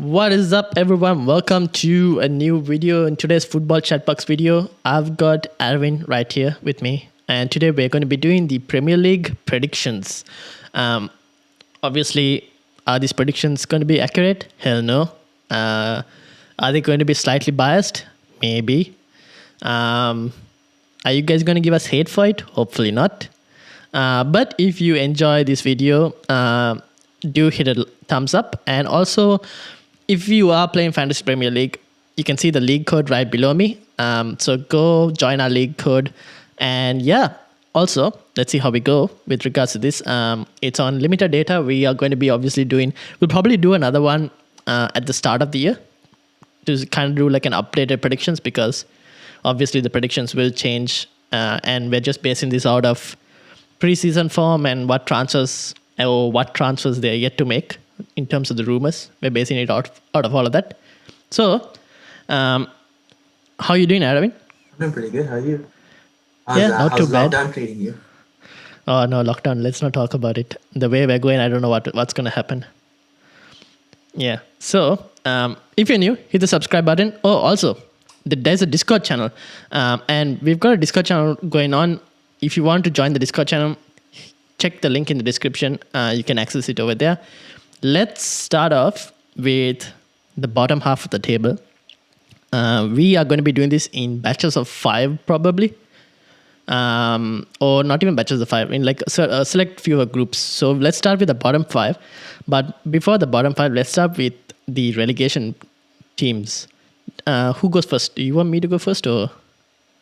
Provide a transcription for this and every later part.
What is up, everyone? Welcome to a new video. In today's football chatbox video, I've got Arvin right here with me, and today we're going to be doing the Premier League predictions. Obviously, are these predictions going to be accurate? Hell no. Are they going to be slightly biased? Maybe. Are you guys going to give us hate for it? Hopefully not. But if you enjoy this video, do hit a thumbs up. And also, if you are playing Fantasy Premier League, you can see the league code right below me. So go join our league code. And yeah, also, let's see how we go with regards to this. It's on limited data. We are going to be obviously we'll probably do another one at the start of the year to kind of do like an updated predictions, because obviously the predictions will change. And we're just basing this out of preseason form and what transfers they're yet to make in terms of the rumors. We're basing it out of all of that. So, how are you doing, Arvin? I'm doing pretty good. How are you? Not too bad. How's lockdown treating you? Oh no, lockdown. Let's not talk about it. The way we're going, I don't know what's going to happen. Yeah. So, if you're new, hit the subscribe button. Oh, also, there's a Discord channel, and we've got a Discord channel going on. If you want to join the Discord channel, check the link in the description. You can access it over there. Let's start off with the bottom half of the table. We are going to be doing this in batches of 5 probably. Or not even batches of 5, in like a select few groups. So let's start with the bottom 5. But before the bottom 5, let's start with the relegation teams. Who goes first? Do you want me to go first or?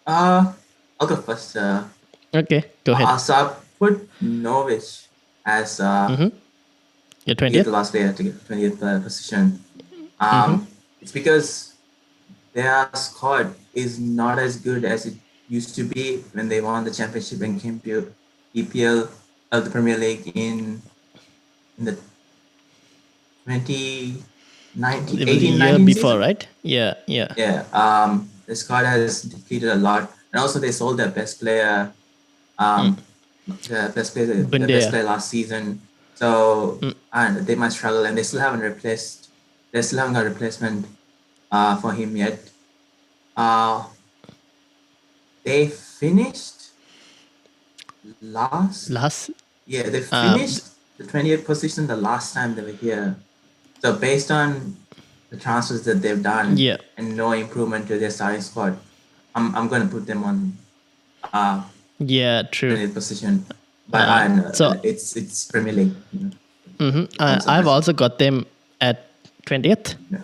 I'll go first. Okay, go ahead. So I put Norwich as Your the 20th? last player to get 20th position. It's because their squad is not as good as it used to be when they won the championship and came to EPL of the Premier League in the 2019, The 18, year 19 before, season. right? Yeah. Yeah. The squad has depleted a lot, and also they sold their best player, the best player last season. So and they might struggle, and they still haven't got a replacement for him yet. They finished last. Yeah, they finished the 20th position the last time they were here. So based on the transfers that they've done, and no improvement to their starting squad, I'm going to put them on Yeah, true. 20th position. But so it's Premier League. I've also got them at 20th. Yeah.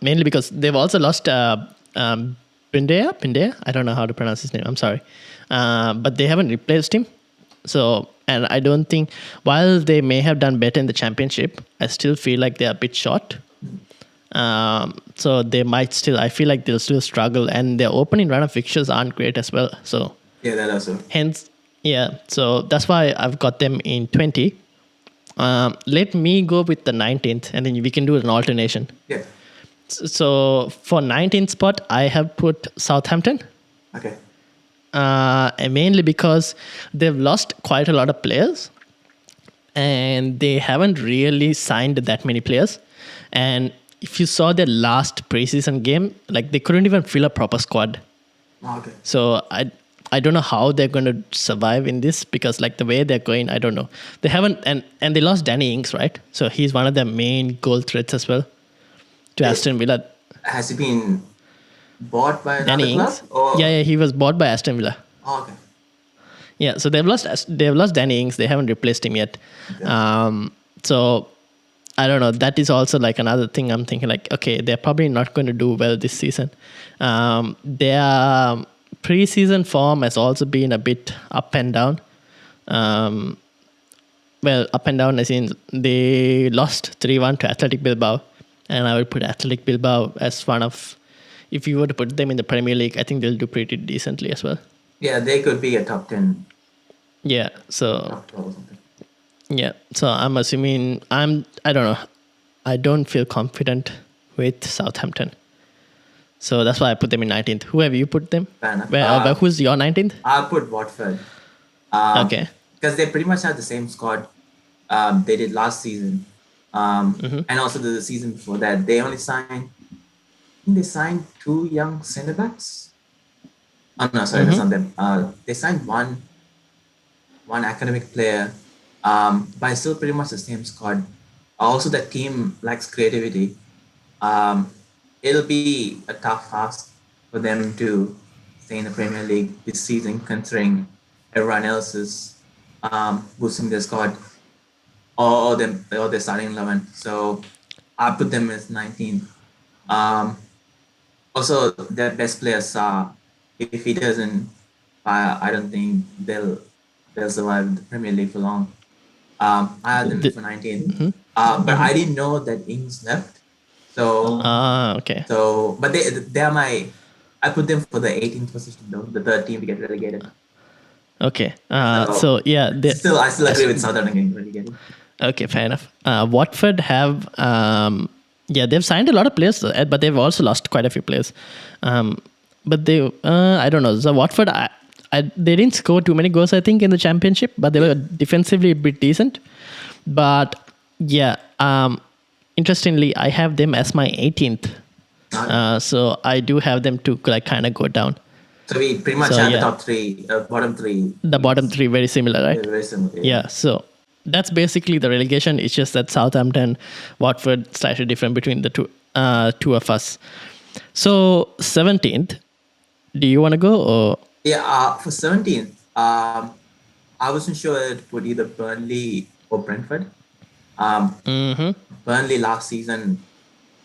Mainly because they've also lost Pindea. I don't know how to pronounce his name. I'm sorry. But they haven't replaced him. So, and I don't think, while they may have done better in the championship, I still feel like they're a bit short. So they might I feel like they'll still struggle, and their opening run of fixtures aren't great as well. So Yeah, that also. hence, yeah. So that's why I've got them in 20. Let me go with the 19th, and then we can do an alternation. Yeah. So for 19th spot, I have put Southampton. Okay. And mainly because they've lost quite a lot of players, and they haven't really signed that many players. And if you saw their last preseason game, like they couldn't even fill a proper squad. Okay. So I don't know how they're going to survive in this, because like the way they're going, I don't know. They haven't, and they lost Danny Ings, right? So he's one of their main goal threats as well to Aston Villa. Has he been bought by another Danny Ings. club? Or? Yeah, he was bought by Aston Villa. Oh, okay. Yeah, so they've lost Danny Ings. They haven't replaced him yet. Okay. So I don't know. That is also like another thing I'm thinking, like, okay, they're probably not going to do well this season. Their preseason form has also been a bit up and down. Well, up and down as in they lost 3-1 to Athletic Bilbao. And I would put Athletic Bilbao as one of, if you were to put them in the Premier League, I think they'll do pretty decently as well. Yeah, they could be a top 10. Yeah, so Top 12 or something. yeah, so I'm assuming I don't know. I don't feel confident with Southampton. So that's why I put them in 19th. Who have you put them? Fair enough. Who's your 19th? I'll put Watford. Okay. Because they pretty much have the same squad they did last season. And also the season before that, they only signed. I think they signed two young centre backs. Oh no, sorry, that's not them. They signed one academic player, but it's still pretty much the same squad. Also, the team lacks creativity. Um, it'll be a tough task for them to stay in the Premier League this season, considering everyone else is boosting their squad or their starting 11. So I put them as 19th. Um, Also, their best players are. If he doesn't, I don't think they'll survive the Premier League for long. I had them for 19th. But I didn't know that Ings left. So Okay. but they are my. I put them for the 18th position though, the third team to get relegated. Okay. So yeah, I still agree with Southampton getting relegated. Okay, fair enough. Watford have, they've signed a lot of players, but they've also lost quite a few players. But they, I don't know. So Watford, they didn't score too many goals, I think, in the championship, but they were defensively a bit decent. But yeah, interestingly, I have them as my 18th. So I do have them to like kind of go down. So we pretty much have the top three, bottom three. The bottom three very similar, right? Very similar. Yeah. So that's basically the relegation. It's just that Southampton, Watford slightly different between the two of us. So 17th, do you want to go or? Yeah, for 17th, I wasn't sure to put either Burnley or Brentford. Burnley last season,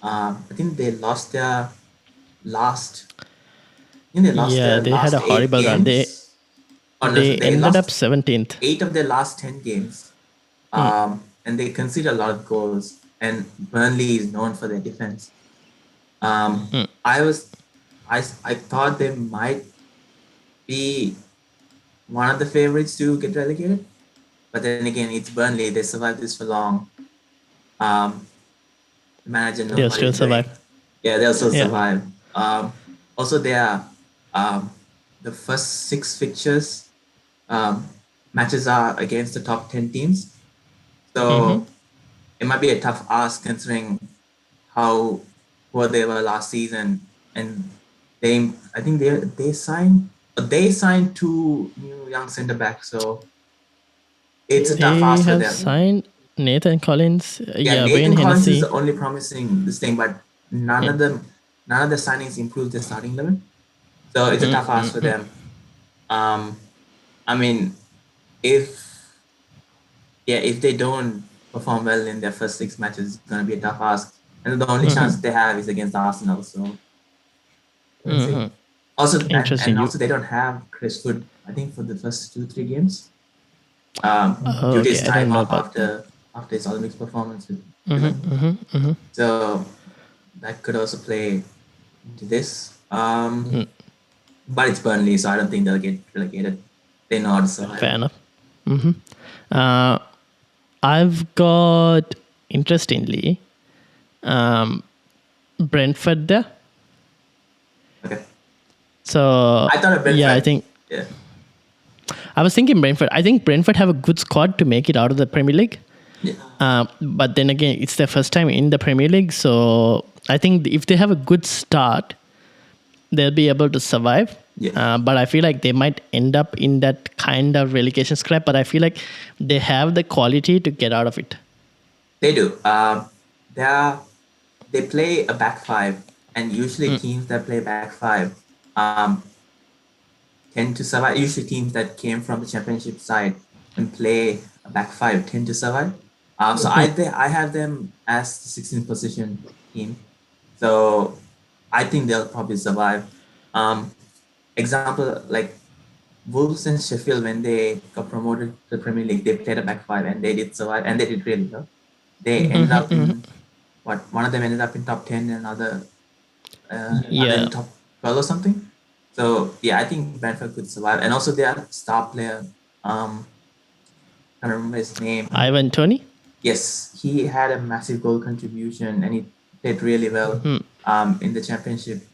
I think they lost their last. They had a horrible run. They ended up 17th. 8 of their last 10 games. And they conceded a lot of goals. And Burnley is known for their defense. I thought they might be one of the favorites to get relegated. But then again, it's Burnley. They survived this for long. Manager they'll still survive. Yeah, they'll still survive. Also, they are the first 6 fixtures matches are against the top 10 teams. So it might be a tough ask considering how poor they were last season. And I think they signed 2 new young centre backs. So it's a tough ask for them. They have signed Nathan Collins. Nathan Collins is the only promising this thing, but none of the signings improved their starting 11. So it's a tough ask for them. I mean, if they don't perform well in their first 6 matches, it's going to be a tough ask. And the only chance they have is against Arsenal. So also, they don't have Chris Wood, I think, for the first 2-3 games. Due to his time off after his Olympics performance. So that could also play into this. But it's Burnley, so I don't think they'll get relegated. They know how to survive. Fair enough. I've got, interestingly, Brentford there. Okay. So I thought of Brentford. Yeah, I think. Yeah. I was thinking Brentford. I think Brentford have a good squad to make it out of the Premier League. Yeah. But then again, it's their first time in the Premier League, so I think if they have a good start, they'll be able to survive. Yeah. But I feel like they might end up in that kind of relegation scrap. But I feel like they have the quality to get out of it. They do. They play a back 5, and usually teams that play back 5 tend to survive. Usually teams that came from the championship side and play a back 5 tend to survive. So I have them as the 16th position team. So I think they'll probably survive. Example, like Wolves and Sheffield, when they got promoted to the Premier League, they played a back 5 and they did survive, and they did really well. They ended up in one of them ended up in top 10 and another in top 12 or something. So I think Brentford could survive. And also their star player, I don't remember his name. Ivan Toney? Yes, he had a massive goal contribution and he played really well in the Championship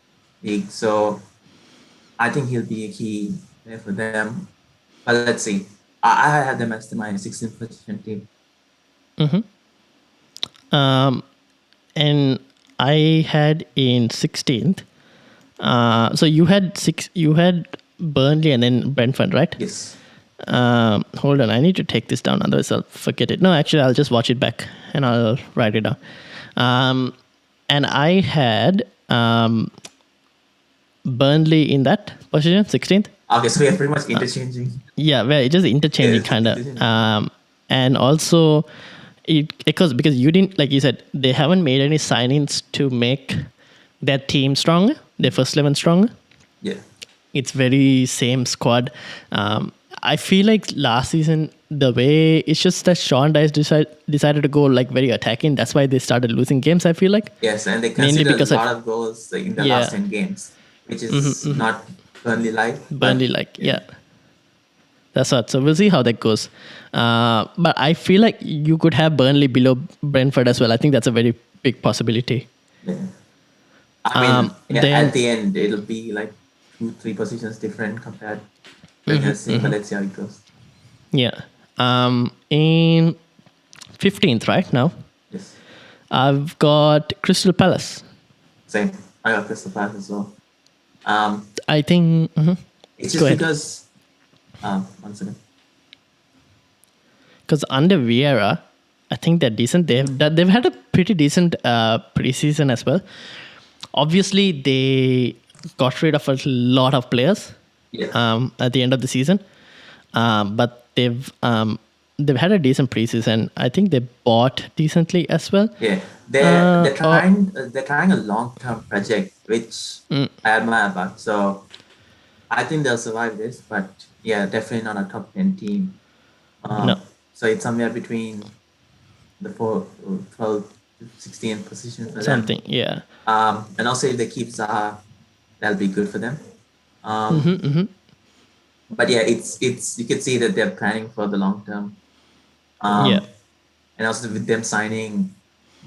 League. So I think he'll be a key player for them. But let's see. I had them as my 16th position team. And I had in 16th. So you had Burnley and then Brentford, right? Yes. Hold on, I need to take this down, otherwise I'll forget it. No, actually, I'll just watch it back and I'll write it down. And I had Burnley in that position, 16th. Okay, so we are pretty much interchanging. Yeah, well, it's just interchanging kind of. And also, because you didn't, like you said, they haven't made any signings to make their team stronger, their first 11 stronger. Yeah. It's very same squad. I feel like last season, the way it's just that Sean Dice decided to go like very attacking. That's why they started losing games, I feel like. Yes, and they conceded a lot of goals in the last 10 games, which is not Burnley-like. Burnley-like, yeah. That's what. So we'll see how that goes. But I feel like you could have Burnley below Brentford as well. I think that's a very big possibility. Yeah. I mean, at the end, it'll be like 2-3 positions different compared. But let's see how it goes. Yeah. In 15th right now. Yes. I've got Crystal Palace. Same. I got Crystal Palace as well. I think it's just because one second. Because under Vieira, I think they're decent. They've had a pretty decent preseason as well. Obviously, they got rid of a lot of players at the end of the season, but they've had a decent preseason. I think they bought decently as well. Yeah, they're trying a long-term project, which I admire about. So I think they'll survive this, but yeah, definitely not a top 10 team. No. So it's somewhere between the 12th to 16th position for something, them. Yeah. And also if they keep Zaha, that'll be good for them. But yeah, it's you can see that they're planning for the long term. And also with them signing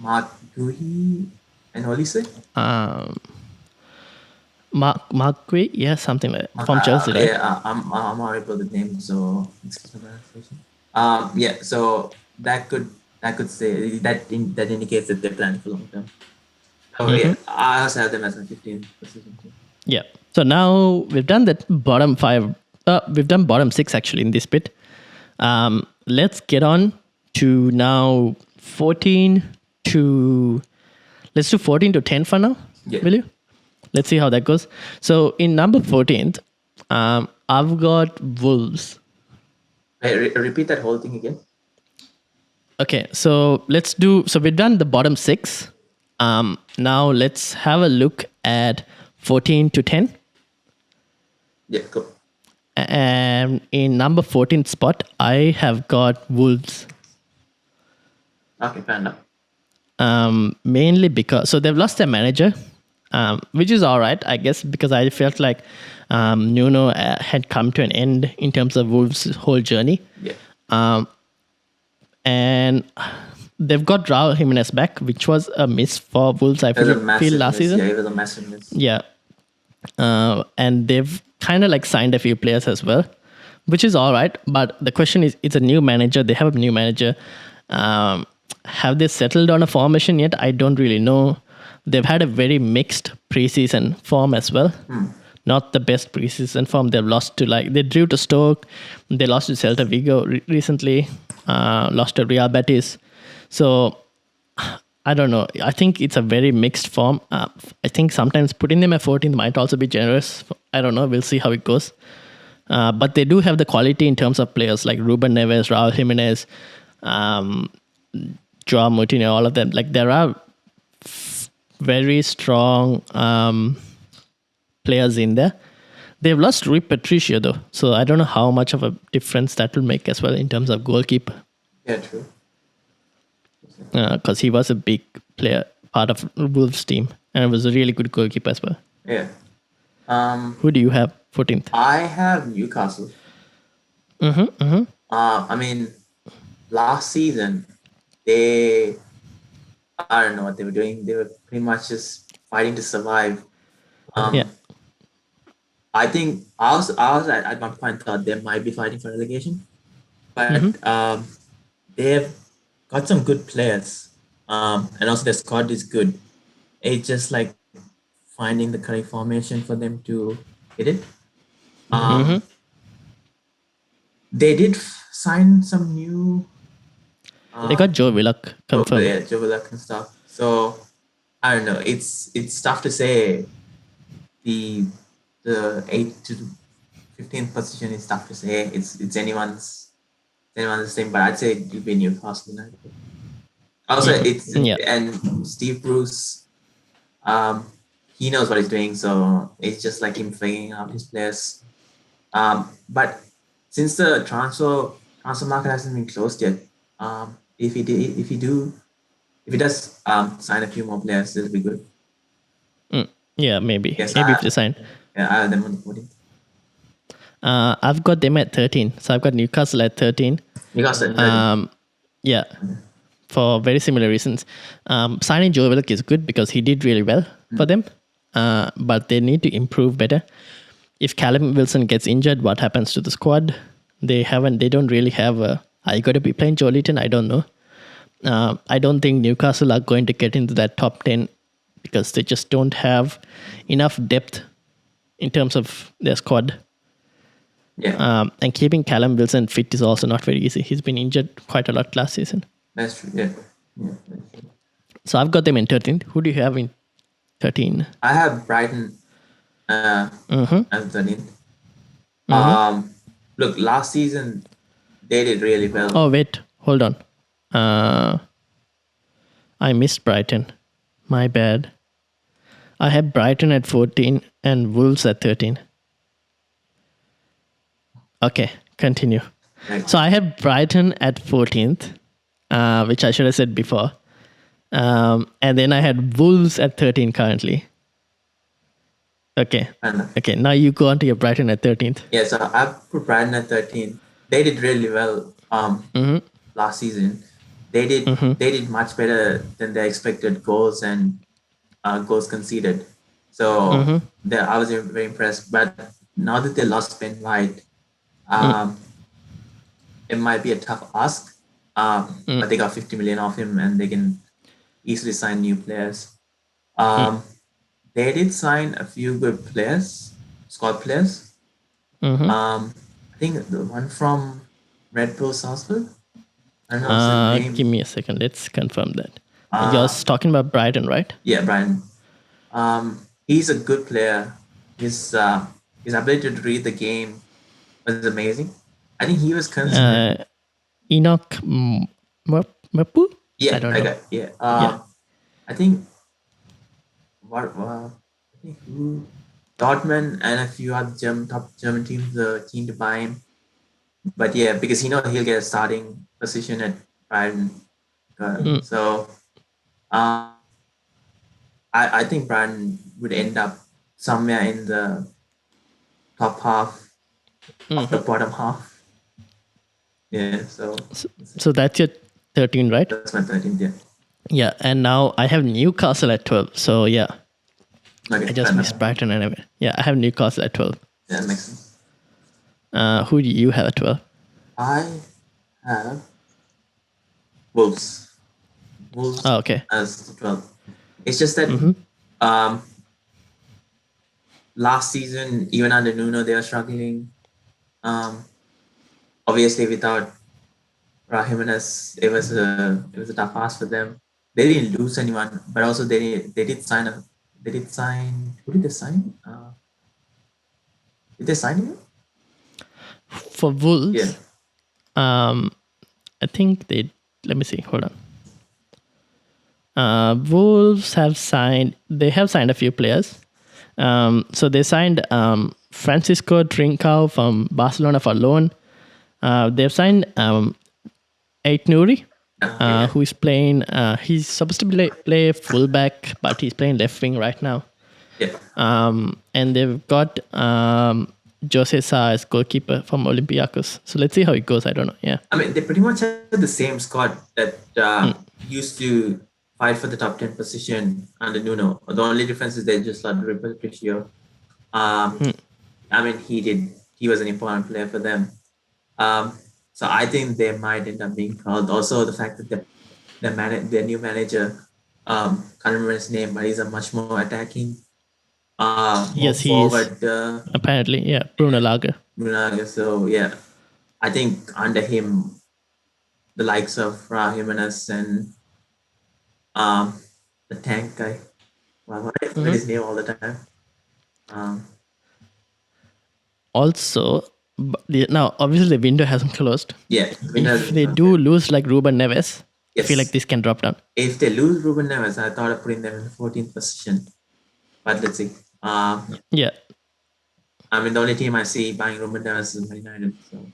Mark Guhi and Olise. Mark Gui, yeah, something like that. From Chelsea, right? Yeah, I'm horrible with the name, so excuse my pronunciation. Yeah, so that could say that indicates that they're planning for long term. So yeah, I also have them as my 15th position too. Yeah. So now we've done that bottom 5. We've done bottom 6 actually in this bit. Let's get on to now 14 to. Let's do 14 to 10 for now. Yeah. Will you? Let's see how that goes. So in number 14th, I've got Wolves. Hey, repeat that whole thing again. Okay, so let's do. So we've done the bottom 6. Now let's have a look at 14 to 10. Yeah, cool. And in number 14th spot, I have got Wolves. Okay, fair enough. Mainly because they've lost their manager, which is all right, I guess, because I felt like Nuno had come to an end in terms of Wolves' whole journey. Yeah. And they've got Raul Jimenez back, which was a miss for Wolves, I feel last season. Yeah, it was a massive miss. Yeah. And they've kind of like signed a few players as well, which is all right. But the question is, it's a new manager. They have a new manager. Have they settled on a formation yet? I don't really know. They've had a very mixed preseason form as well. Not the best preseason form. They've lost to they drew to Stoke. They lost to Celta Vigo recently. Lost to Real Betis. So I don't know. I think it's a very mixed form. I think sometimes putting them at 14th might also be generous. I don't know. We'll see how it goes. But they do have the quality in terms of players like Ruben Neves, Raul Jimenez, Joao Moutinho, all of them. Like there are very strong players in there. They've lost Rui Patricio though, so I don't know how much of a difference that will make as well in terms of goalkeeper. Yeah, true. Because he was a big player, part of Wolves' team, and it was a really good goalkeeper as well. Yeah. Who do you have 14th? I have Newcastle. I mean, last season, I don't know what they were doing. They were pretty much just fighting to survive. I think I was at one point thought they might be fighting for relegation, but they've got some good players. And also the squad is good. It's just like finding the correct formation for them to hit it. Mm-hmm. They did sign some new They got Joe Willock confirmed. Joe Willock and stuff. So I don't know. It's tough to say. The 8th to 15th position is tough to say. It's anyone's thing, but I'd say it'll be Newcastle United. Also, it's Yeah. and Steve Bruce, he knows what he's doing, so it's just like him figuring out his players. But since the transfer market hasn't been closed yet, if he does sign a few more players, it'll be good. Yeah, maybe. Yes, Maybe if they sign. Yeah, I have them on the 14th. I've got them at 13. So I've got Newcastle at 13. Newcastle at 13. Yeah. For very similar reasons. Signing Joe Willock is good because he did really well for them. But they need to improve better. If Callum Wilson gets injured, what happens to the squad? They don't really have a... Are you going to be playing Joe Linton? I don't know. I don't think Newcastle are going to get into that top 10 because they just don't have enough depth in terms of their squad. Yeah. And keeping Callum Wilson fit is also not very easy. He's been injured quite a lot last season. That's true. Yeah. That's true. So I've got them in 13th. Who do you have in 13? I have Brighton as 13th. Look, last season they did really well. Oh, wait. Hold on. I missed Brighton. My bad. I have Brighton at 14 and Wolves at 13. Okay, continue. Right. So I have Brighton at 14th, which I should have said before. And then I had Wolves at 13 currently. Okay. Okay, now you go on to your Brighton at 13th. Yeah, so I put Brighton at 13. They did really well last season. They did much better than their expected goals and goals conceded. So I was very impressed. But now that they lost Ben White, it might be a tough ask. But they got 50 million off him and they can easily sign new players. They did sign a few good players, squad players. I think the one from Red Bull Salzburg. I don't know his name. Give me a second. Let's confirm that. You're talking about Brighton, right? Yeah, Brighton. He's a good player. His ability to read the game was amazing. I think he was considered. Enoch Mapu? Yeah, I don't know. Yeah. I think Dortmund and a few other top German teams are keen to buy him. But yeah, because he'll get a starting position at Brighton. So I think Brighton would end up somewhere in the top half of the bottom half. Yeah, so that's your 13, right? That's my 13th, yeah. Yeah, and now I have Newcastle at 12. So yeah, Okay, I just missed Brighton anyway. Yeah, I have Newcastle at 12. Yeah, that makes sense. Who do you have at 12? I have Wolves. Wolves okay. as 12. It's just that last season, even under Nuno, they were struggling. Obviously, without Raheem Jimenez, it was a tough ask for them. They didn't lose anyone, but also they did sign. Who did they sign? Did they sign him? For Wolves, Yeah. I think they. Let me see. Hold on. Wolves have signed. They have signed a few players. So they signed Francisco Trincao from Barcelona for loan. They've signed Ait Nouri, who is playing. He's supposed to play fullback, but he's playing left wing right now. Yeah. And they've got Jose Sa as goalkeeper from Olympiacos. So let's see how it goes. I don't know. Yeah. I mean, they pretty much have the same squad that used to fight for the top 10 position under Nuno. The only difference is they just lost Patricio. I mean, he was an important player for them. So I think they might end up being called. Also, the fact that their new manager. Can't remember his name, but he's a much more attacking, more Yes, he is. forward. Apparently, yeah, Bruno Lager. So yeah, I think under him, the likes of Jimenez and um, the tank guy. Well, I forget his name all the time. Um, Also, now obviously the window hasn't closed. yeah, If they do lose like Ruben Neves, I feel like this can drop down. If they lose Ruben Neves, I thought of putting them in the 14th position. But let's see. Yeah. I mean, the only team I see buying Ruben Neves is Man United. So.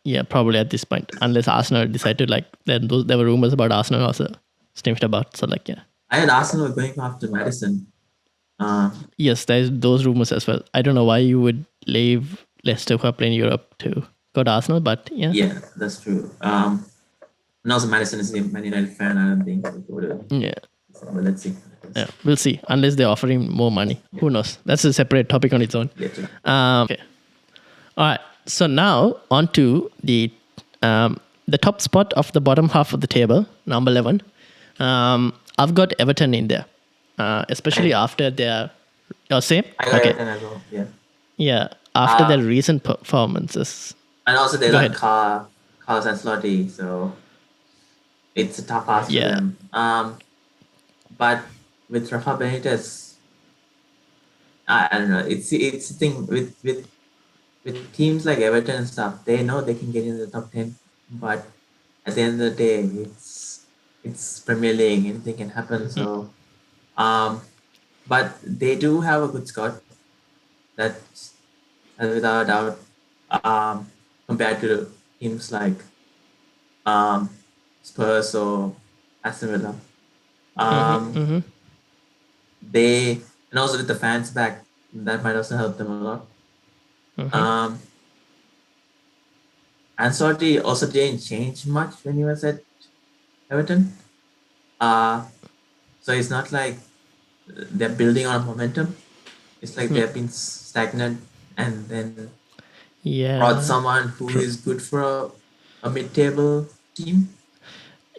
Yeah, probably at this point, unless Arsenal decide to like. Then there were rumors about Arsenal also sniffed about. So like, yeah. I had Arsenal going after Madison. Yes, there's those rumors as well. I don't know why you would leave Leicester who are playing Europe to go to Arsenal, but yeah. Yeah, that's true. And also Madison is a Man United fan. I don't think he'll go to. Yeah. But let's see. Yeah, we'll see. Unless they offer him more money, who knows? That's a separate topic on its own. Okay. All right. So now on to the top spot of the bottom half of the table, number 11. I've got Everton in there, especially after their. Oh, same. I got Everton as well. Yeah. Yeah. After their recent performances. And also they like Carlos Ancelotti, so it's a tough ask for them. But with Rafa Benitez, I don't know. It's the thing with teams like Everton and stuff. They know they can get in the top 10, but at the end of the day, it's Premier League. Anything can happen. So, but they do have a good squad. That's without a doubt. Compared to teams like Spurs or Aston Villa. They, and also with the fans back, that might also help them a lot. Ancelotti also didn't change much when he was at Everton. So it's not like they're building on a momentum. It's like they've been stagnant and then brought someone who is good for a mid-table team.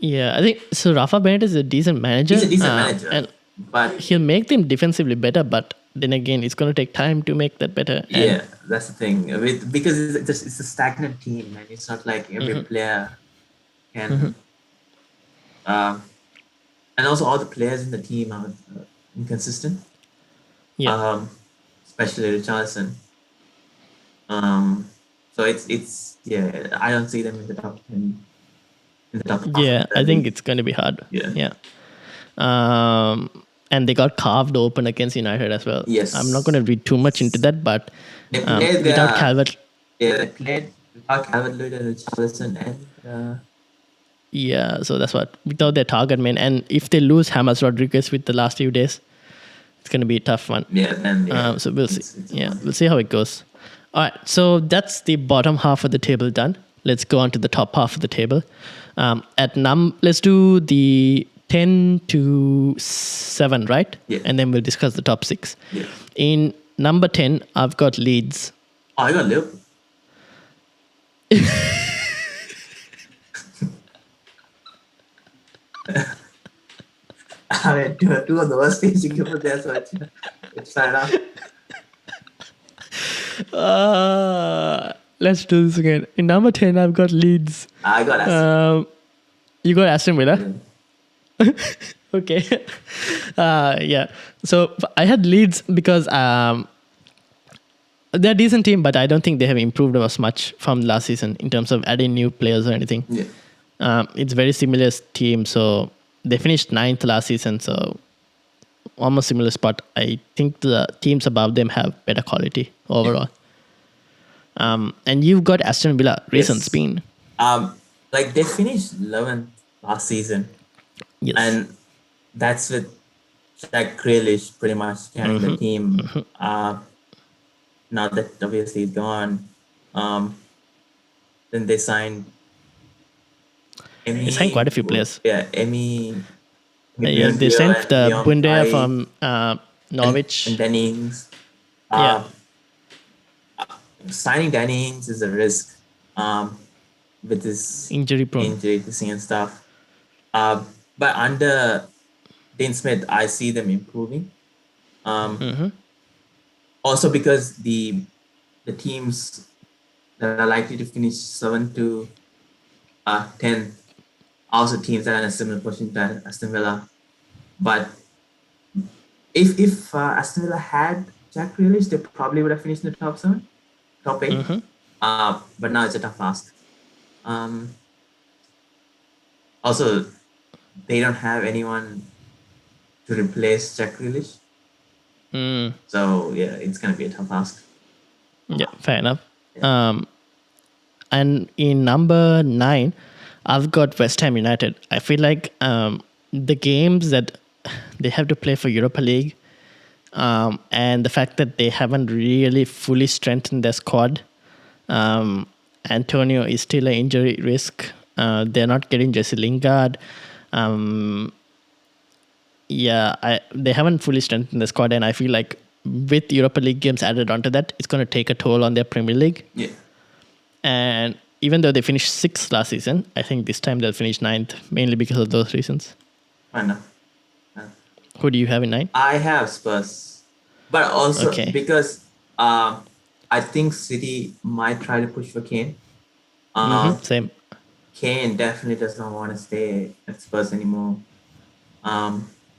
Yeah, I think so. Rafa Benitez is a decent manager. He's a decent manager, but he'll make them defensively better. But then again, it's going to take time to make that better. Yeah, that's the thing. Because it's a stagnant team, and it's not like every player can. And also, all the players in the team are inconsistent. Yeah. Especially Richarlison. So it's I don't see them in the top 10. Yeah, I think it's going to be hard. Yeah. And they got carved open against United as well. Yes. I'm not going to read too much into that, but they played without Calvert. Yeah, they played without Calvert-Lewin and Richarlison and. Yeah, so that's what without their target man, and if they lose James Rodriguez with the last few days, it's going to be a tough one. Yeah, so we'll see. We'll see how it goes. All right, so that's the bottom half of the table done. Let's go on to the top half of the table. Let's do the 10 to 7, right? Yeah. And then we'll discuss the top 6. Yeah. In number 10, I've got Leeds. Oh, I got Liverpool. I mean, two of the worst things you can put there, so it's fair enough. Let's do this again. In number 10, I've got Leeds. I got Aston. You got Aston Villa? Yeah. Okay. Yeah. So I had Leeds because they're a decent team, but I don't think they have improved as much from last season in terms of adding new players or anything. Yeah. It's very similar team. So they finished 9th last season. So almost similar spot. I think the teams above them have better quality overall. And you've got Aston Villa, recent spin. Like they finished 11th last season. Yes. And that's with Jack Grealish pretty much carrying the team. Now that obviously he's gone. Then they signed They signed quite a few players. Yeah, Emmy. Yeah, they sent the Bunde from Norwich. And Dennings. Signing Dennings is a risk with his injury prone and stuff. But under Dean Smith, I see them improving. Also because the teams that are likely to finish 7 to 10 are also teams that are in a similar position to Aston Villa. But if Aston Villa had Jack Grealish, they probably would have finished in the top 7, top 8. But now it's a tough ask. Also, they don't have anyone to replace Jack Grealish. So yeah, it's gonna be a tough ask. Yeah, fair enough. And in number 9, I've got West Ham United. I feel like the games that they have to play for Europa League, and the fact that they haven't really fully strengthened their squad. Antonio is still an injury risk. They're not getting Jesse Lingard. They haven't fully strengthened the squad, and I feel like with Europa League games added onto that, it's going to take a toll on their Premier League. Yeah. And even though they finished 6th last season, I think this time they'll finish 9th, mainly because of those reasons. I know. Who do you have in 9? I have Spurs, but also because I think City might try to push for Kane. Same. Kane definitely does not want to stay at Spurs anymore.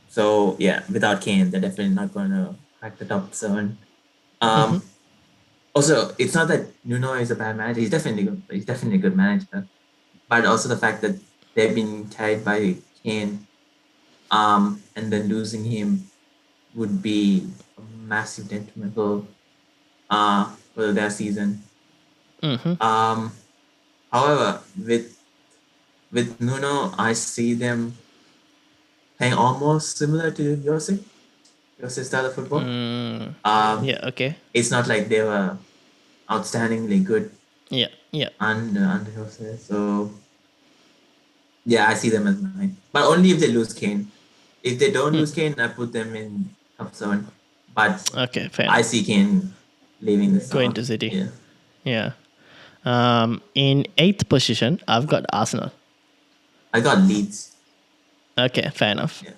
So yeah, without Kane, they're definitely not going to crack the top 7. Also, it's not that Nuno is a bad manager. He's definitely good. He's definitely a good manager. But also the fact that they've been carried by Kane, and then losing him would be a massive detrimental for their season. However, with Nuno, I see them playing almost similar to Jose's style of football. It's not like they were outstandingly good. Under Jose. So yeah, I see them as 9, but only if they lose Kane. If they don't lose Kane, I put them in top 7. But fair. I see Kane leaving the going to City. Yeah. In 8th position, I've got Arsenal. I got Leeds. Okay, fair enough. Yeah.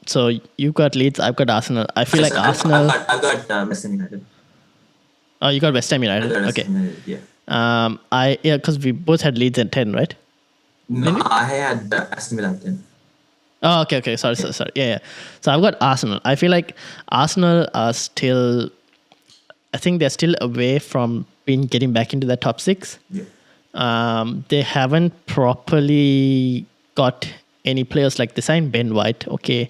So you've got Leeds, I've got Arsenal. I feel like Arsenal. I've got West Ham United. Oh, you got West Ham United. Okay. United, yeah. Because we both had Leeds at 10, right? No, I had Aston Villa at 10. Oh, okay. Sorry. Yeah. So I've got Arsenal. I feel like Arsenal are still. I think they're still away from getting back into the top 6. Yeah. They haven't properly got any players. Like they signed Ben White, okay,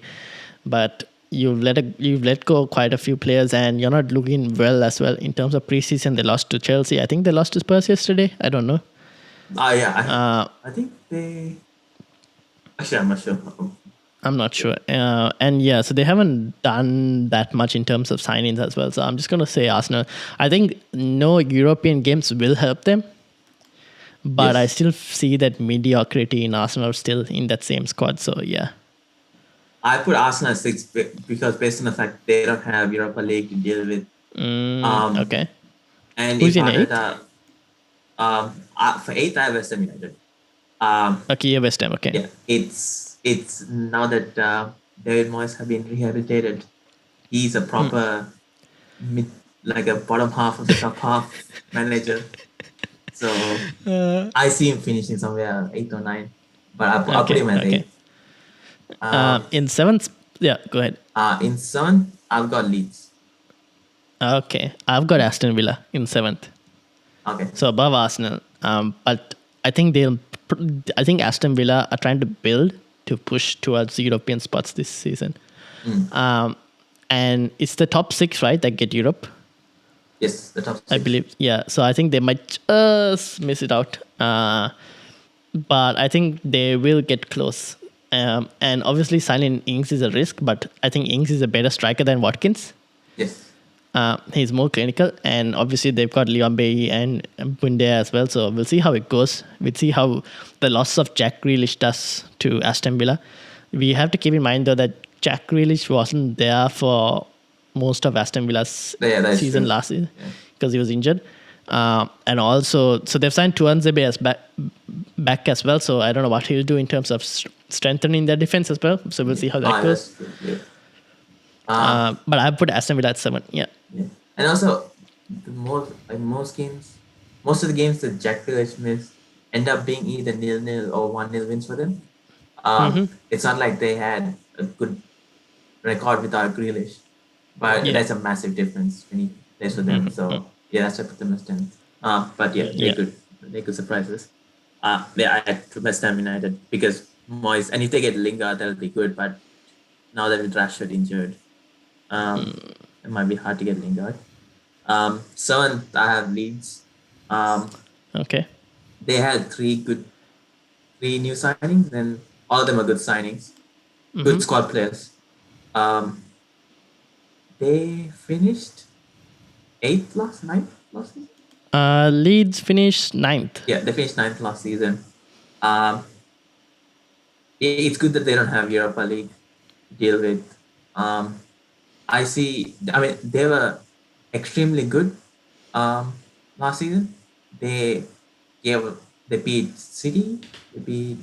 but you've let go quite a few players, and you're not looking well as well in terms of preseason. They lost to Chelsea. I think they lost to Spurs yesterday. I don't know. I think they. Actually, I'm not sure. I'm not sure. So they haven't done that much in terms of signings as well. So I'm just going to say Arsenal. I think no European games will help them. But I still see that mediocrity in Arsenal still in that same squad. So, yeah. I put Arsenal at 6 because based on the fact they don't have Europa League to deal with. Okay. And who's in 8th? For 8th, I have West Ham United. Okay, West Ham. Okay. Yeah, it's now that David Moyes have been rehabilitated, he's a proper like a bottom half of the top half manager. So I see him finishing somewhere 8 or 9, but I'll put him at 8. In 7th, go ahead. In 7th, I've got Leeds. Okay, I've got Aston Villa in 7th. Okay. So above Arsenal, but I think Aston Villa are trying to build to push towards European spots this season. And it's the top 6, right, that get Europe? Yes, the top 6. I believe, yeah. So I think they might just miss it out. But I think they will get close. And obviously signing Ings is a risk, but I think Ings is a better striker than Watkins. Yes. He's more clinical, and obviously they've got Leon Bailey and Bunde as well. So we'll see how it goes. We'll see how the loss of Jack Grealish does to Aston Villa. We have to keep in mind though that Jack Grealish wasn't there for most of Aston Villa's season last season because he was injured. And also, so they've signed Tuanzebe as back as well. So I don't know what he'll do in terms of strengthening their defense as well. So we'll see how that goes. That's good. Yeah. But I put Aston Villa at 7. Yeah. And also, most games, most of the games that Jack Grealish missed end up being either 0-0 or 1-0 wins for them. It's not like they had a good record without Grealish, but that's a massive difference when he plays for them. So that's why I put them as 10. But they could surprise us. I put West Ham United because Moyes, and if they get Lingard, that'll be good. But now that with Rashford injured, it might be hard to get Lingard. 7th, I have Leeds. Okay. They had 3 new signings, and all of them are good signings. Good squad players. They finished 9th last season. Leeds finished 9th. Yeah, they finished 9th last season. It's good that they don't have Europa League to deal with. They were extremely good last season. They beat City. They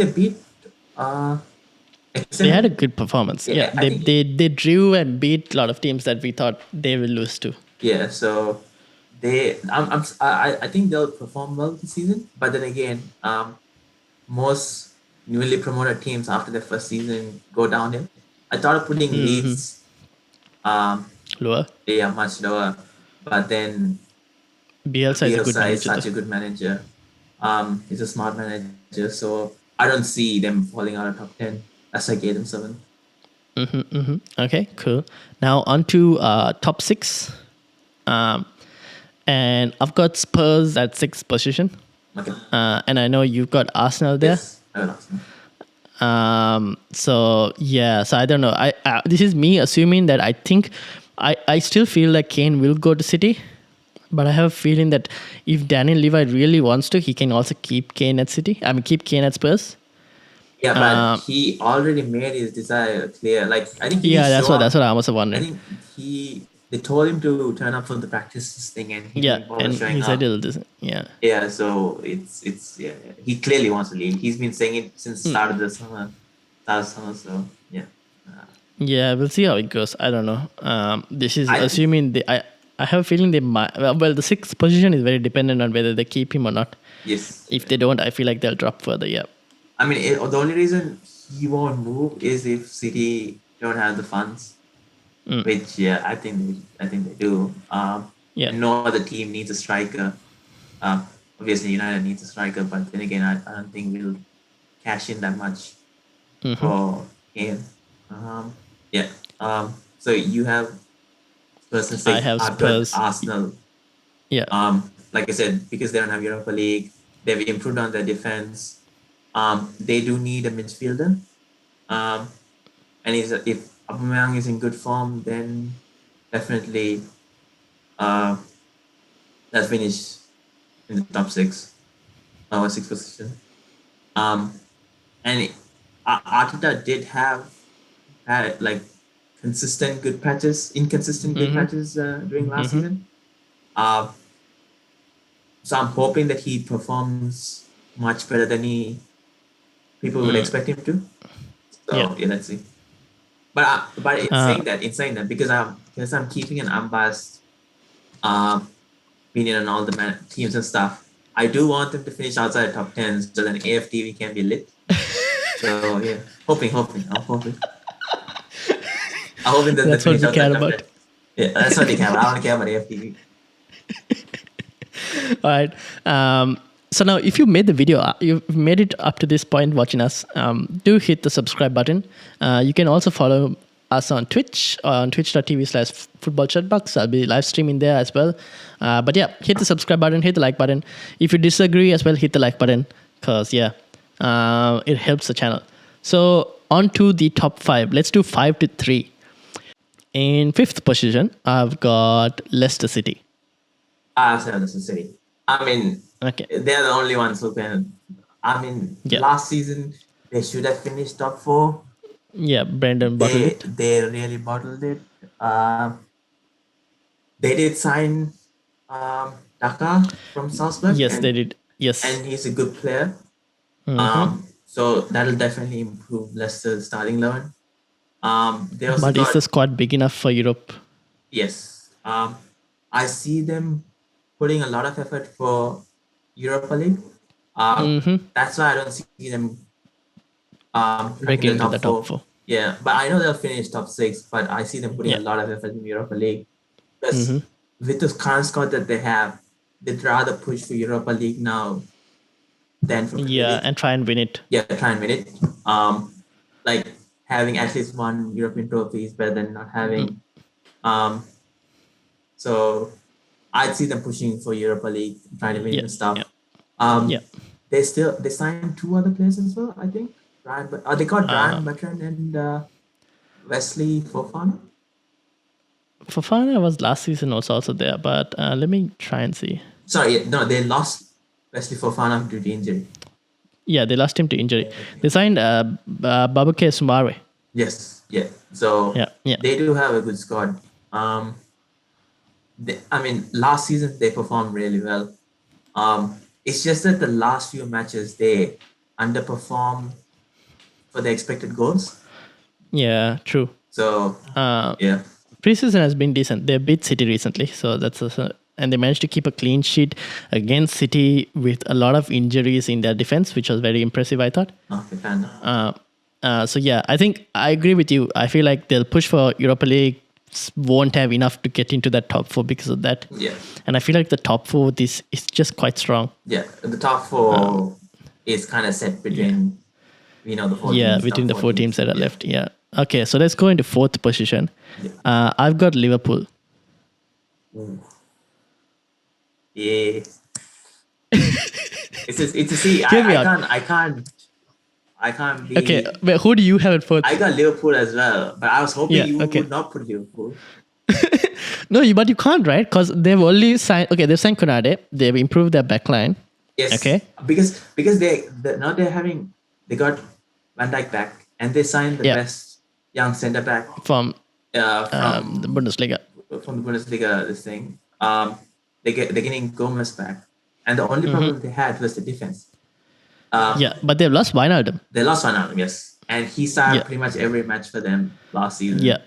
beat They had a good performance. They drew and beat a lot of teams that we thought they will lose to. Yeah, so I think they'll perform well this season. But then again, most newly promoted teams after their first season go downhill. I thought of putting Leeds lower. Yeah, much lower. But then Bielsa is such a good manager. He's a smart manager, so I don't see them falling out of top 10. That's why I gave them 7. Okay, cool. Now on to top 6. And I've got Spurs at 6th position. Okay. And I know you've got Arsenal there. Yes, I got Arsenal. So I don't know. This is me assuming that I think I still feel like Kane will go to City, but I have a feeling that if Daniel Levy really wants to, he can also keep Kane at City. I mean, keep Kane at Spurs. Yeah, but he already made his desire clear. Like I think. That's what I was wondering. I think they told him to turn up for the practices thing, and he said he'll do. Yeah, so it's he clearly wants to leave. He's been saying it since the start of the summer. So yeah. Yeah, we'll see how it goes. I don't know. This is assuming I have a feeling they might. Well, the 6th position is very dependent on whether they keep him or not. Yes. If they don't, I feel like they'll drop further. Yeah. I mean, the only reason he won't move is if City don't have the funds, which I think they do. No other team needs a striker. Obviously, United needs a striker, but then again, I don't think we'll cash in that much for him. So you have Spurs and 6. I have Spurs. Arsenal. Yeah. Like I said, because they don't have Europa League, they've improved on their defense. They do need a midfielder. And if Aubameyang is in good form, then definitely they'll finish in the top 6 or 6th position. And Arteta did had like inconsistent good patches during last season. So I'm hoping that he performs much better than people would expect him to. So let's see. But in saying that, because I'm keeping an unbiased opinion on all the teams and stuff, I do want them to finish outside the top 10 so then AFTV can be lit. So yeah, hoping. I'm hoping that that's what we care about. Yeah, that's what they care about. I don't care about AFTV. All right. So now, if you made the video, you've made it up to this point watching us, do hit the subscribe button. You can also follow us on Twitch, on twitch.tv/football chatbox. I'll be live streaming there as well. But yeah, hit the subscribe button, hit the like button. If you disagree as well, hit the like button because it helps the channel. So on to the top 5. Let's do 5 to 3. In 5th position, I've got Leicester City. I have Leicester City. I mean, they're the only ones who can. I mean, last season they should have finished top 4. Yeah, Brendan bottled it. They really bottled it. They did sign Daka from Salzburg. Yes, they did. Yes, and he's a good player. So that'll definitely improve Leicester's starting 11. They also But is the got squad big enough for Europe? yes. I see them putting a lot of effort for Europa League. That's why I don't see them cracking Breaking the into top the top four. four. Yeah, but I know they'll finish top six. But I see them putting a Yeah. lot of effort in Europa League because with the current squad that they have, they'd rather push for Europa League now than for Premier Yeah, League. and try and win it. Yeah, try and win it. Like having at least one European trophy is better than not having. Um, so I'd see them pushing for Europa League, trying to win Yeah. and stuff. Yeah. Um, Yeah. they signed two other players as well, I think. They got Ryan Bertrand and Wesley Fofana. Fofana was last season was also there, but let me try and see. Sorry, no, they lost Wesley Fofana due to injury. Yeah, they lost him to injury. They signed Babuke Sumare. Yes, yeah. So Yeah. they do have a good squad. Last season they performed really well. It's just that the last few matches they underperform for the expected goals. Yeah, true. So yeah, Preseason has been decent. They beat City recently, so and they managed to keep a clean sheet against City with a lot of injuries in their defense, which was very impressive, I thought. okay, kind of. So yeah, I think I agree with you. I feel like they'll push for Europa League, won't have enough to get into that top four because of that. Yeah, And I feel like the top four this is just quite strong. yeah. The top four is kind of set between the four teams. Between the top four teams that are left. Yeah. Okay, so let's go into fourth position. I've got Liverpool. Yeah. it's a see. Hear me I can't be. Okay, but who do you have at fourth? I got Liverpool as well, but I was hoping Yeah, you okay. would not put Liverpool. No, but you can't, right? Because they've only signed. Okay, they've signed Konate. They've improved their backline. Yes. Okay. Because now they got Van Dijk back and they signed the best young centre back From from the Bundesliga. From the Bundesliga. This thing. They're getting Gomez back, and the only problem they had was the defense. But they've lost Wijnaldum. They lost one out, yes, and he started pretty much every match for them last season. Yeah.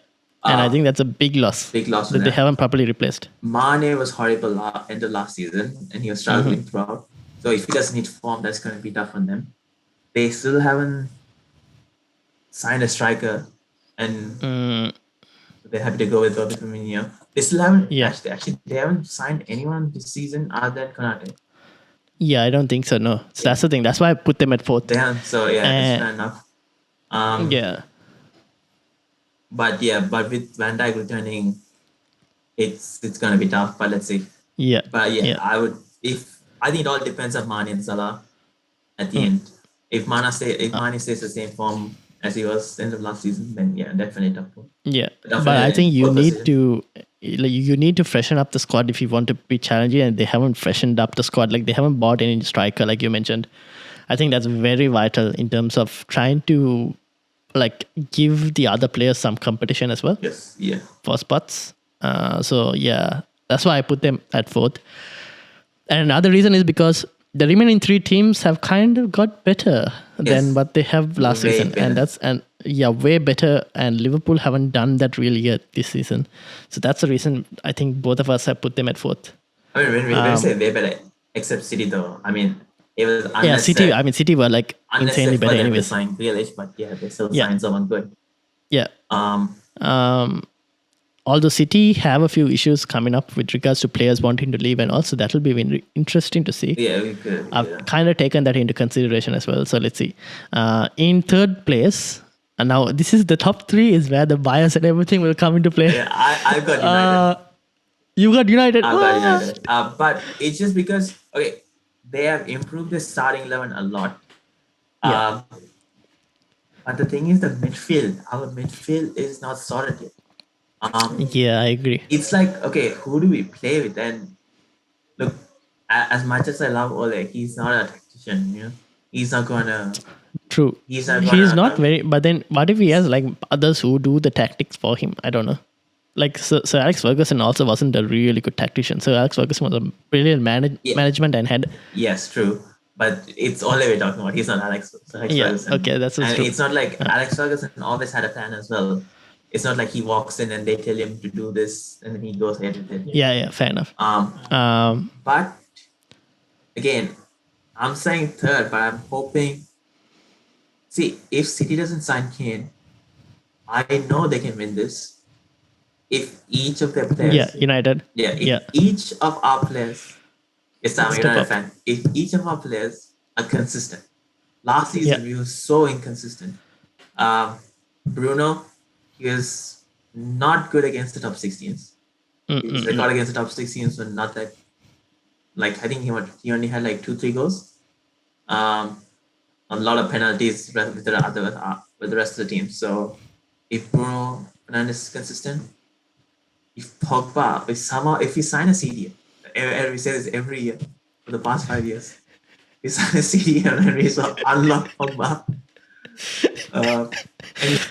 And I think that's a big loss. Big loss that they haven't properly replaced. Mane was horrible end of last season, and he was struggling throughout. So if he doesn't hit form, that's going to be tough on them. They still haven't signed a striker, and they're happy to go with Roberto Firmino. They still haven't. Actually, they haven't signed anyone this season other than Konate. Yeah, I don't think so. No, so that's the thing. That's why I put them at fourth. They haven't. So yeah, that's fair enough. Yeah. But with Van Dijk returning, it's gonna be tough. But let's see. Yeah. But I think it all depends on Mane and Salah at the end. If Mane stays the same form as he was end of last season, then definitely top four. Yeah. But I think you need to freshen up the squad if you want to be challenging, and they haven't freshened up the squad. Like they haven't bought any striker, like you mentioned. I think that's very vital in terms of trying to give the other players some competition as well. Yes, yeah. For spots. That's why I put them at fourth. And another reason is because the remaining three teams have kind of got better than what they have last season. Better. And way better. And Liverpool haven't done that really yet this season. So that's the reason I think both of us have put them at fourth. I mean, when we say way better, except City though. I mean, it was City were insanely better anyways. Signed Grealish, but they still signed someone good. Yeah. Although City have a few issues coming up with regards to players wanting to leave, and also that'll be very interesting to see. Yeah, we could. I've kind of taken that into consideration as well. So let's see. In third place, and now this is the top three is where the bias and everything will come into play. Yeah, I've got United. You got United. I've got United. But it's just because they have improved the starting 11 a lot. But the thing is, our midfield is not sorted yet. I agree. It's like, who do we play with? And look, as much as I love Ole, he's not a tactician, He's not gonna. True. He's not very. But then, what if he has others who do the tactics for him? I don't know. Sir Alex Ferguson also wasn't a really good tactician. Sir Alex Ferguson was a brilliant management and had. Yes, true. but it's only we're talking about. He's not Alex Ferguson. Okay, that's and true. it's not like Alex Ferguson always had a plan as well. It's not like he walks in and they tell him to do this and then he goes ahead with it. Yeah, fair enough. But again, I'm saying third, but I'm hoping. See, if City doesn't sign Kane, I know they can win this. If each of their players, United. Each of our players, yes, I'm a Step United up. fan. If each of our players are consistent, last season we were so inconsistent. Bruno, he was not good against the top 16s. His record against the top 16s were not that. Like I think he only had like 2-3 goals. A lot of penalties with the rest of the team. So if Bruno Fernandes is consistent, if Pogba, if we sign a CDM, we say this every year for the past 5 years, we sign a CDM and we unlock Pogba.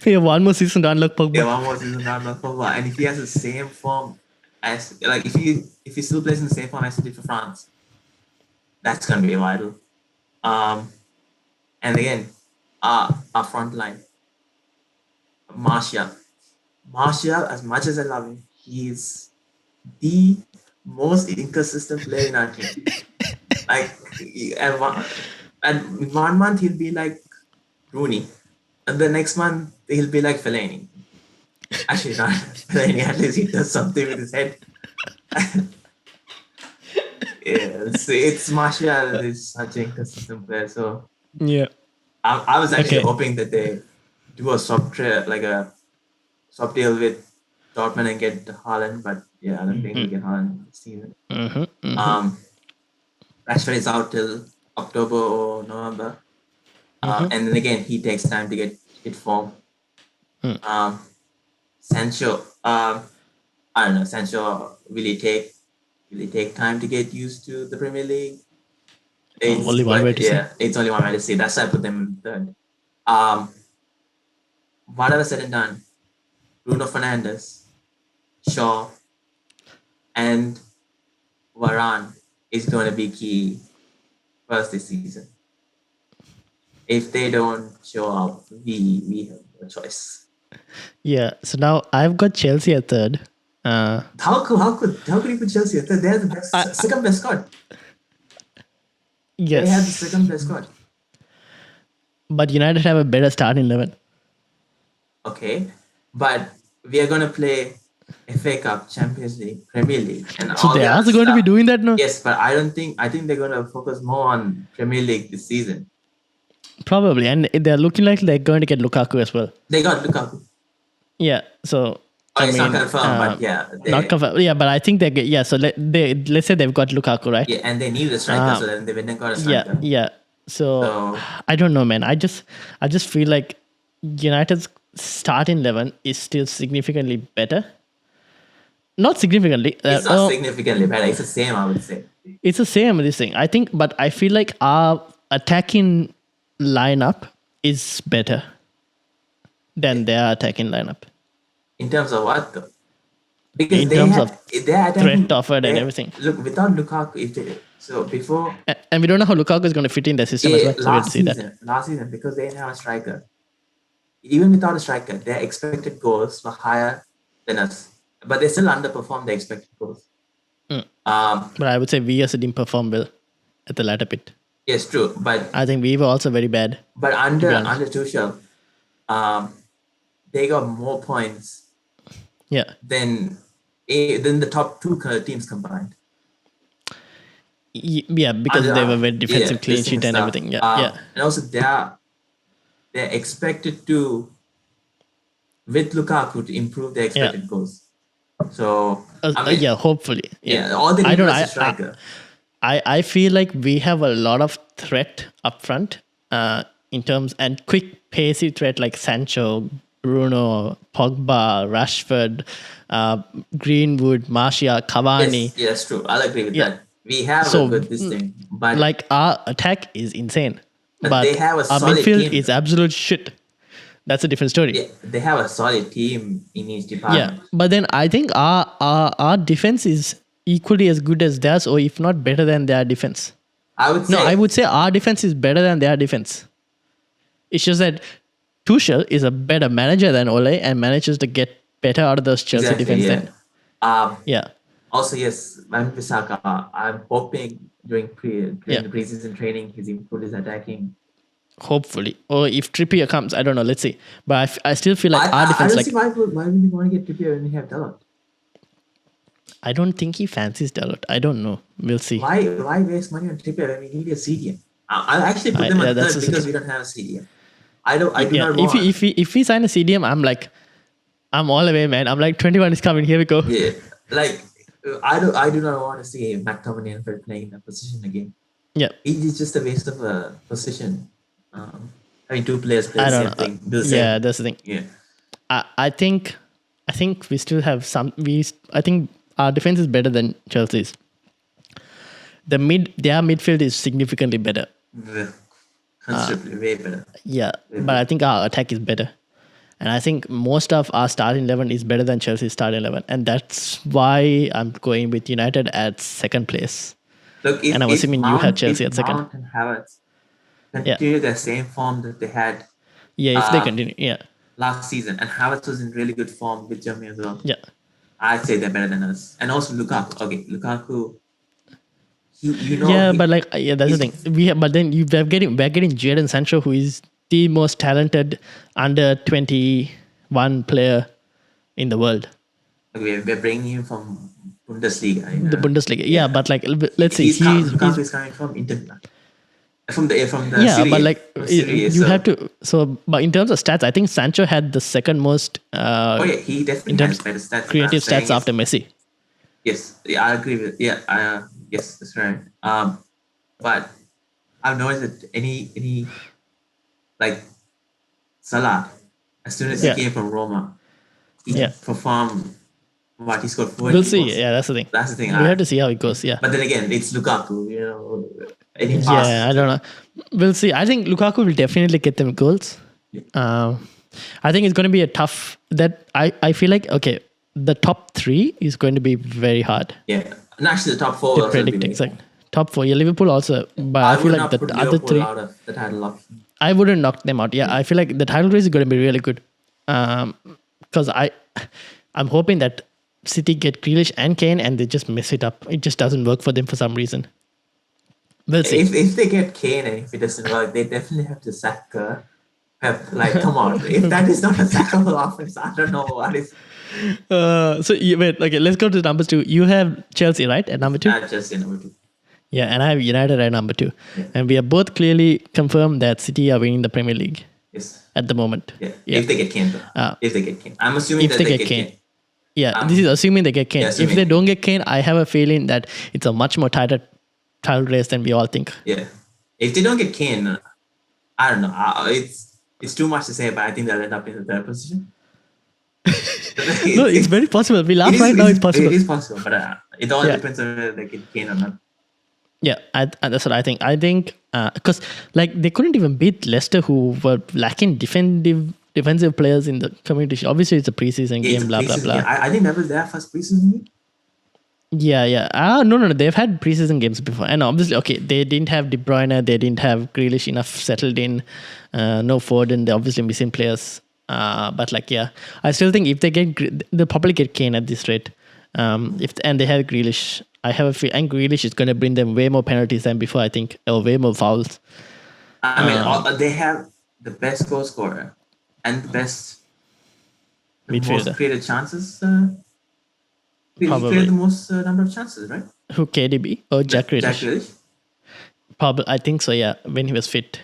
We have one more season to unlock Pogba. Yeah, one more season to unlock Pogba, and if he has the same form as like if he still plays in the same form as he did for France, that's gonna be vital. And again, our front line, Martial, as much as I love him, he's the most inconsistent player in our team. Like, and 1 month he'll be like Rooney, and the next month he'll be like Fellaini. Actually, not Fellaini. At least he does something with his head. It's Martial is such an inconsistent player. So yeah, I was actually hoping that they do a swap deal with Dortmund and get Haaland, but yeah, I don't think we get Haaland this season. Rashford is out till October or November, and then again he takes time to get form. Sancho, I don't know. Sancho will he take time to get used to the Premier League? Only one way to say. It's only one way to say. That's why I put them in third. Whatever said and done, Bruno Fernandes, Shaw, and Varane is going to be key first this season. If they don't show up, we have no choice. Yeah. So now I've got Chelsea at third. How could you put Chelsea at third? They have the best, second best squad. Yes. They have the second best squad. But United have a better starting 11. Okay, but we are going to play FA Cup, Champions League, Premier League, and so all they are that going to be stuff. doing that now? Yes, but I think they're going to focus more on Premier League this season. Probably, and they're looking like they're going to get Lukaku as well. They got Lukaku. Yeah, so it's not confirmed, but yeah, not confirmed. Yeah, but I think they get So let's say they've got Lukaku, right? Yeah, and they need a striker, so then they went and got a striker. Yeah. So I don't know, man. I just feel like United's starting 11 is still significantly better. Not significantly. It's not significantly better. It's the same, I would say. It's the same, this thing. I think, but I feel like our attacking lineup is better than their attacking lineup. In terms of what, though? Because in terms of threat offered and everything. Look, without Lukaku, before... And we don't know how Lukaku is going to fit in the system as well. So last season, because they didn't have a striker, even without a striker, their expected goals were higher than us. But they still underperformed their expected goals. But I would say we also didn't perform well at the latter bit. Yes, true. But I think we were also very bad. But under Tuchel, they got more points than the top two teams combined. Yeah, because they were very defensive, clean sheet and everything. Yeah. And also they're expected to, with Lukaku, to improve their expected goals. So hopefully. All they need is a striker. I feel like we have a lot of threat up front in terms and quick pacey threat like Sancho, Bruno, Pogba, Rashford, Greenwood, Martial, Cavani. Yes, that's true. I'll agree with that. We have a good this thing, but like our attack is insane, but they have a our solid midfield team. is absolute shit. That's a different story. Yeah, they have a solid team in each department. Yeah, but then I think our defense is equally as good as theirs, or if not better than their defense. I would No, say I would say our defense is better than their defense. It's just that Tuchel is a better manager than Ole and manages to get better out of those Chelsea exactly, defense yeah. than. Yeah. Also, yes, Van Bissaka. I'm hoping during Yeah. the preseason training, he's improved his attacking. Hopefully. Or if Trippier comes, I don't know. Let's see. But I still feel like our I defense, don't like, see why would you want to get Trippier when you have Dalot? I don't think he fancies Dalot. I don't know. We'll see. Why waste money on Trippier when we need a CDM? I'll actually put them on third because we don't have a CDM. I do not want. If we sign a CDM, I'm all the way, man. I'm like 21 is coming. Here we go. Yeah, like I do not want to see McTominay and Fred playing that position again. Yeah. It's just a waste of a position. Two players play the same thing. Do the same. Yeah, that's the thing. Yeah. I think we still have some. I think our defense is better than Chelsea's. Their midfield is significantly better. Considerably way better. Yeah, but I think our attack is better. And I think most of our starting 11 is better than Chelsea's starting 11. And that's why I'm going with United at second place. Look, and I'm assuming you had Chelsea at second. Mount and Havertz continue the same form that they had. Yeah, if they continue, yeah. Last season. And Havertz was in really good form with Germany as well. Yeah. I'd say they're better than us. And also Lukaku. Okay, Lukaku. That's the thing. We're getting Jadon Sancho, who is the most talented under 21 player in the world. Okay, we're bringing him from Bundesliga. The Bundesliga, yeah, but like let's see, Lukaku is coming from Inter. From the yeah, Serie, but like Serie, have to. So, but in terms of stats, I think Sancho had the second most. He definitely has better stats. Creative stats after Messi. Yes, I agree with. Yeah, yes, that's right. But I've noticed that any like Salah, as soon as he came from Roma, he performed. What he scored 40 We'll see. goals. Yeah, that's the thing. That's the thing. We have to see how it goes. Yeah. But then again, it's Lukaku. I don't know. We'll see. I think Lukaku will definitely get them goals. Yeah. I think it's going to be a tough. That I feel like the top 3 is going to be very hard. Yeah, and actually the top 4 to predict exactly. Top 4. Yeah, Liverpool also, but I feel like the other 3 out of the title option. I wouldn't knock them out. Yeah, I feel like the title race is going to be really good. Because I'm hoping that City get Grealish and Kane and they just mess it up. It just doesn't work for them for some reason. We'll see. If they get Kane and if it doesn't work, they definitely have to sack Pep. Like, come on. If that is not a sackable offense, I don't know what is. Let's go to numbers 2. You have Chelsea, right, at number 2? Chelsea number 2. Yeah, and I have United at number 2. Yeah. And we are both clearly confirmed that City are winning the Premier League. Yes. At the moment. Yeah. If they get Kane, though. If they get Kane. I'm assuming that they get Kane. Yeah, this is assuming they get Kane. If they don't get Kane, I have a feeling that it's a much more tighter title race than we all think. Yeah. If they don't get Kane, I don't know. It's too much to say, but I think they'll end up in the third position. No, it's very possible. We laugh right now. It's possible. It is possible, but it all depends on whether they get Kane or not. Yeah, that's what I think. I think because they couldn't even beat Leicester, who were lacking defensive players in the community. Obviously, it's a preseason game. Blah blah blah. I think that was their first preseason game. Yeah. No. They've had preseason games before, and obviously, they didn't have De Bruyne, they didn't have Grealish enough settled in. No Foden. They're obviously missing players. But I still think if they they'll probably get Kane at this rate. And they have Grealish. I have a feeling, and Grealish is going to bring them way more penalties than before, I think, or way more fouls. I mean, they have the best goal scorer and the most created chances. Created the most number of chances, right? Who, KDB or Jack Grealish? Jack Grealish? Probably, I think so. Yeah, when he was fit.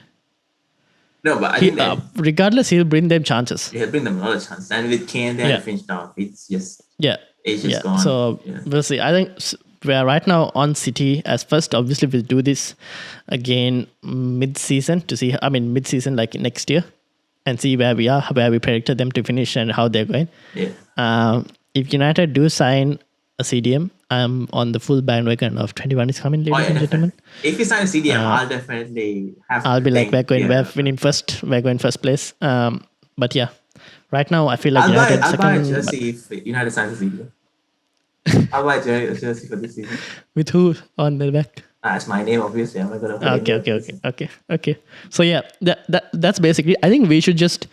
No, but I think regardless, he'll bring them chances. He'll bring them a lot of chances, and with Kane, they have finished off. It's just age is gone. So we'll see. I think we're right now on City as first. Obviously, we'll do this again mid-season to see. I mean, mid-season like next year, and see where we are, where we predicted them to finish, and how they're going. Yeah. If United do sign a CDM, I'm on the full bandwagon of 21 is coming, ladies and gentlemen. If you sign a CDM, I'll definitely have. I'll be like, we're winning first. We're going first place. But yeah, right now I feel like I'll buy Chelsea if United signs a CDM. I'll buy Chelsea for this season. With who on the back? That's my name, obviously. I'm not gonna put Okay. So yeah, that's basically. I think we should just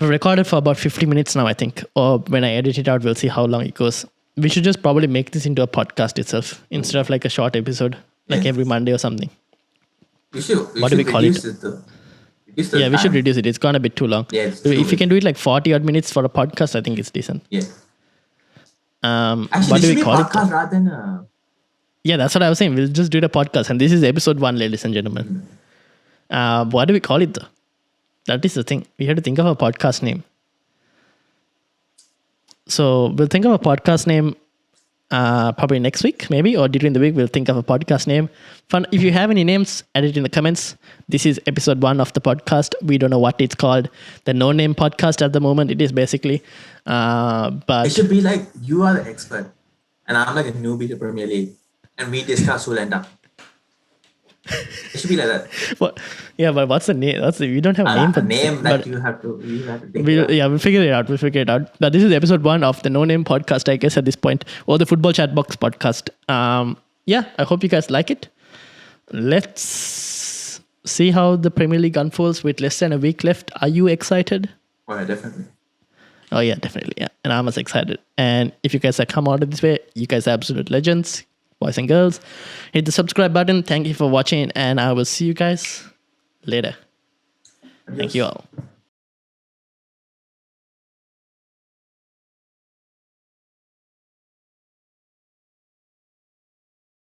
record it for about 50 minutes now. I think, or when I edit it out, we'll see how long it goes. We should just probably make this into a podcast itself instead of like a short episode, like every Monday or something. We should. What do we call it? Yeah, we should reduce it. It's gone a bit too long. Yeah, if you can do it like 40 odd minutes for a podcast, I think it's decent. Yeah. What do we call it? Podcast rather than Yeah, that's what I was saying. We'll just do the podcast, and this is episode 1, ladies and gentlemen. What do we call it though? That is the thing. We have to think of a podcast name. So we'll think of a podcast name probably next week, maybe, or during the week. We'll think of a podcast name. Fun. If you have any names, add it in the comments. This is episode 1 of the podcast. We don't know what it's called. The No Name Podcast at the moment. It is basically, but it should be like you are the expert, and I'm like a newbie to Premier League, and we discuss who'll end up. It should be like that. What? Yeah, but what's the name? We don't have a name for name that you have to think about. Yeah, we'll figure it out. But this is episode 1 of the No Name Podcast, I guess, at this point, or the Football Chatbox podcast. Yeah, I hope you guys like it. Let's see how the Premier League unfolds with less than a week left. Are you excited? Oh, yeah, definitely. Oh, yeah, definitely. Yeah, and I'm as excited. And if you guys have come out of this way, you guys are absolute legends. Boys and girls, hit the subscribe button. Thank you for watching, and I will see you guys later. Thank you all.